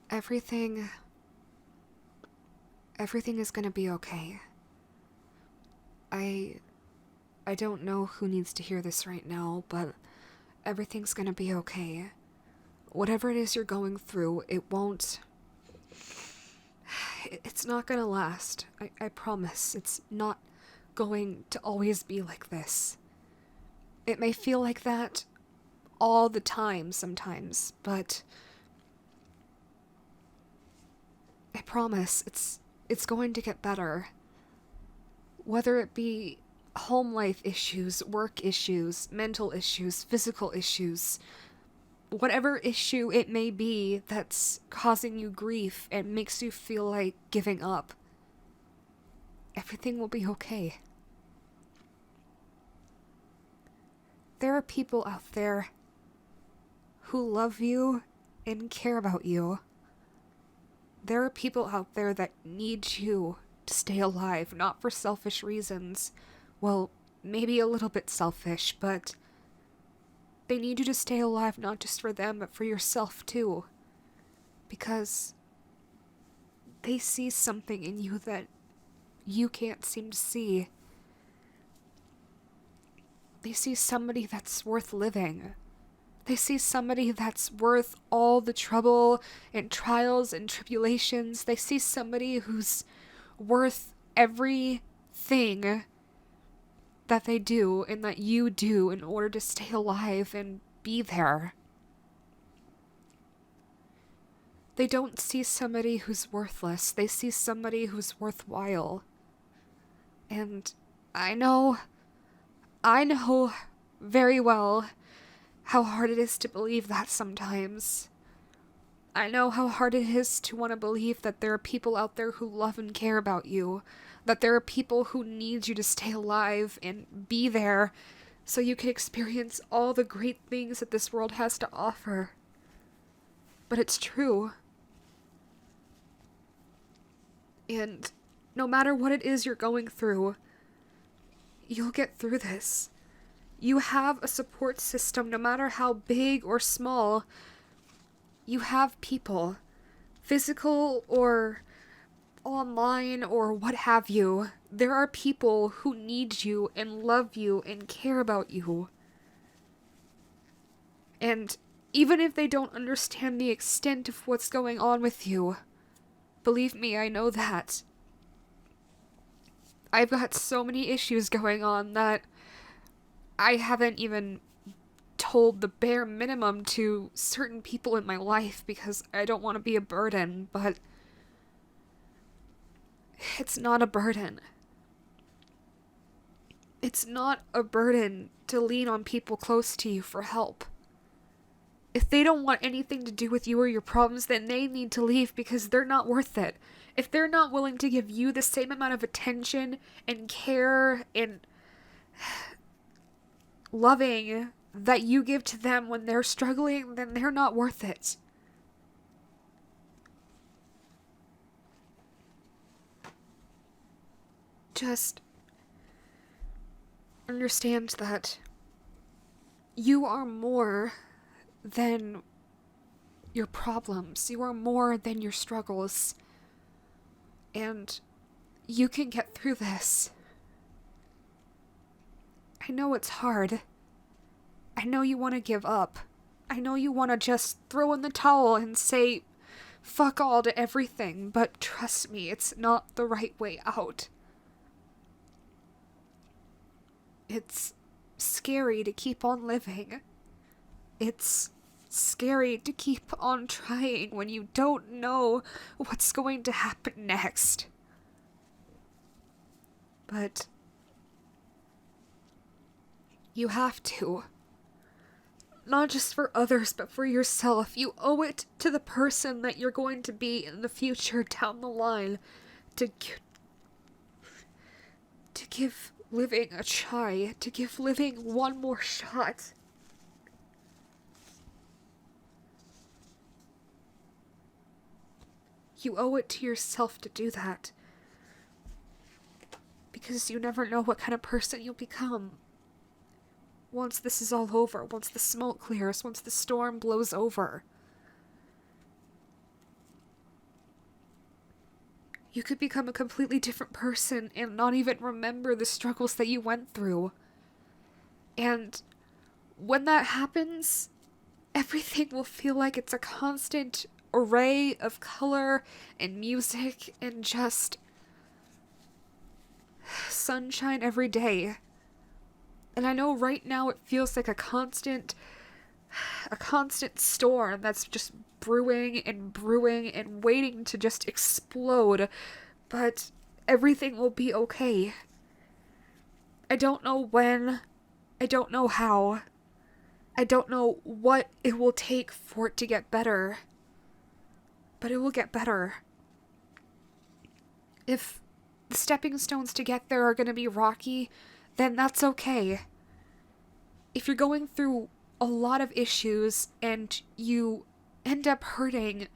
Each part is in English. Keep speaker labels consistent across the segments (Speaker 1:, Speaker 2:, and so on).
Speaker 1: Everything is gonna be okay. I I don't know who needs to hear this right now, but everything's gonna be okay. Whatever it is you're going through, it's not gonna last. I promise. It's not going to always be like this. It may feel like that all the time sometimes, but I promise it's going to get better. Whether it be home life issues, work issues, mental issues, physical issues, whatever issue it may be that's causing you grief and makes you feel like giving up, everything will be okay. There are people out there who love you and care about you. There are people out there that need you to stay alive, not for selfish reasons. Well, maybe a little bit selfish, but they need you to stay alive not just for them, but for yourself too. Because they see something in you that you can't seem to see. They see somebody that's worth living. They see somebody that's worth all the trouble and trials and tribulations. They see somebody who's worth everything that they do and that you do in order to stay alive and be there. They don't see somebody who's worthless. They see somebody who's worthwhile. And I know very well how hard it is to believe that sometimes. I know how hard it is to want to believe that there are people out there who love and care about you, that there are people who need you to stay alive and be there so you can experience all the great things that this world has to offer. But it's true. And no matter what it is you're going through, you'll get through this. You have a support system, no matter how big or small. You have people, physical or online or what have you. There are people who need you and love you and care about you. And even if they don't understand the extent of what's going on with you, believe me, I know that. I've got so many issues going on that I haven't even told the bare minimum to certain people in my life because I don't want to be a burden, but it's not a burden. It's not a burden to lean on people close to you for help. If they don't want anything to do with you or your problems, then they need to leave because they're not worth it. If they're not willing to give you the same amount of attention and care and loving that you give to them when they're struggling, then they're not worth it. Just understand that you are more than your problems. You are more than your struggles. And you can get through this. I know it's hard. I know you want to give up. I know you want to just throw in the towel and say fuck all to everything, but trust me, it's not the right way out. It's scary to keep on living. It's scary to keep on trying when you don't know what's going to happen next. But you have to. Not just for others, but for yourself. You owe it to the person that you're going to be in the future down the line to give living a try, to give living one more shot. You owe it to yourself to do that. Because you never know what kind of person you'll become. Once this is all over, once the smoke clears, once the storm blows over. You could become a completely different person and not even remember the struggles that you went through. And when that happens, everything will feel like it's a constant array of color and music and just sunshine every day. And I know right now it feels like a constant storm that's just brewing and waiting to just explode, but everything will be okay. I don't know when, I don't know how, I don't know what it will take for it to get better, but it will get better. If the stepping stones to get there are going to be rocky, then that's okay. If you're going through a lot of issues and you end up hurting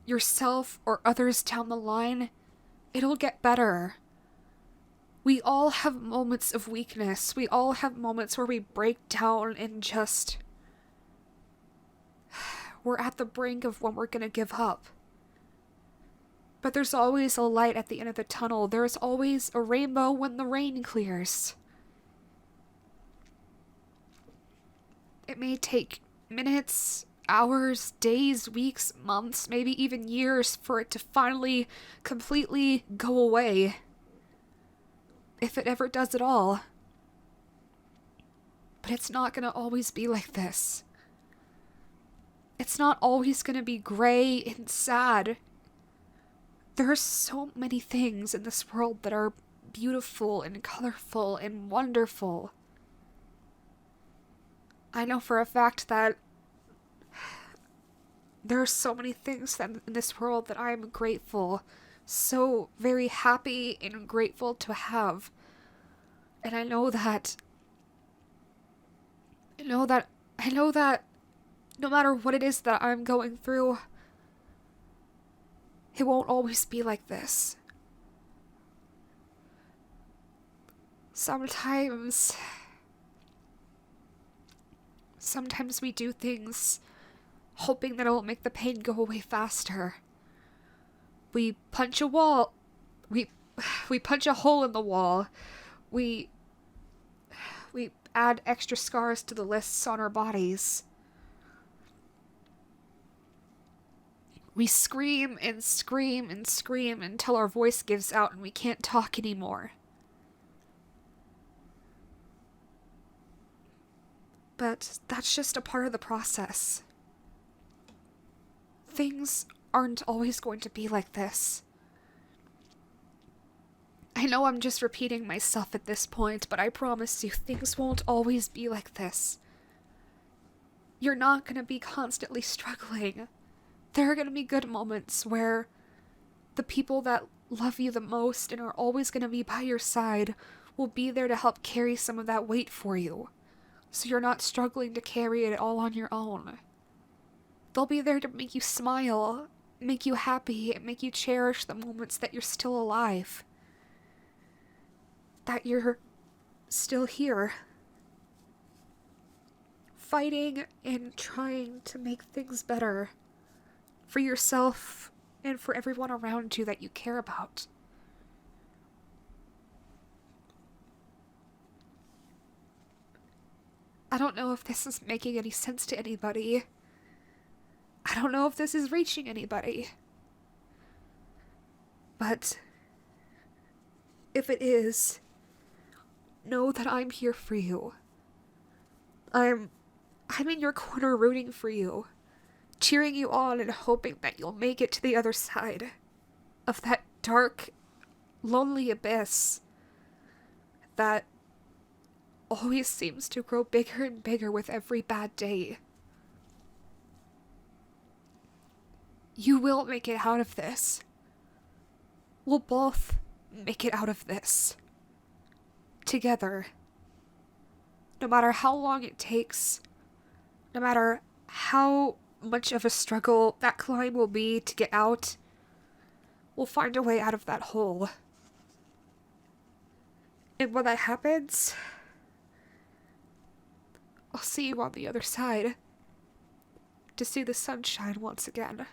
Speaker 1: yourself or others down the line, it'll get better. We all have moments of weakness. We all have moments where we break down and just... we're at the brink of when we're gonna give up. But there's always a light at the end of the tunnel. There's always a rainbow when the rain clears. It may take minutes, hours, days, weeks, months, maybe even years for it to finally completely go away. If it ever does at all. But it's not gonna always be like this. It's not always gonna be gray and sad. There are so many things in this world that are beautiful and colorful and wonderful. I know for a fact that there are so many things in this world that I am grateful, so very happy and grateful to have. And I know that no matter what it is that I'm going through, it won't always be like this. Sometimes we do things hoping that it will make the pain go away faster. We punch a wall. We punch a hole in the wall. We add extra scars to the lists on our bodies. We scream and scream and scream until our voice gives out and we can't talk anymore. But that's just a part of the process. Things aren't always going to be like this. I know I'm just repeating myself at this point, but I promise you, things won't always be like this. You're not going to be constantly struggling. There are going to be good moments where the people that love you the most and are always going to be by your side will be there to help carry some of that weight for you, so you're not struggling to carry it all on your own. They'll be there to make you smile, make you happy, and make you cherish the moments that you're still alive. That you're still here. Fighting and trying to make things better. For yourself and for everyone around you that you care about. I don't know if this is making any sense to anybody. I don't know if this is reaching anybody. But if it is, know that I'm here for you. I'm in your corner rooting for you, cheering you on and hoping that you'll make it to the other side of that dark, lonely abyss that always seems to grow bigger and bigger with every bad day. You will make it out of this. We'll both make it out of this. Together. No matter how long it takes, no matter how much of a struggle that climb will be to get out, we'll find a way out of that hole. And when that happens, I'll see you on the other side to see the sunshine once again.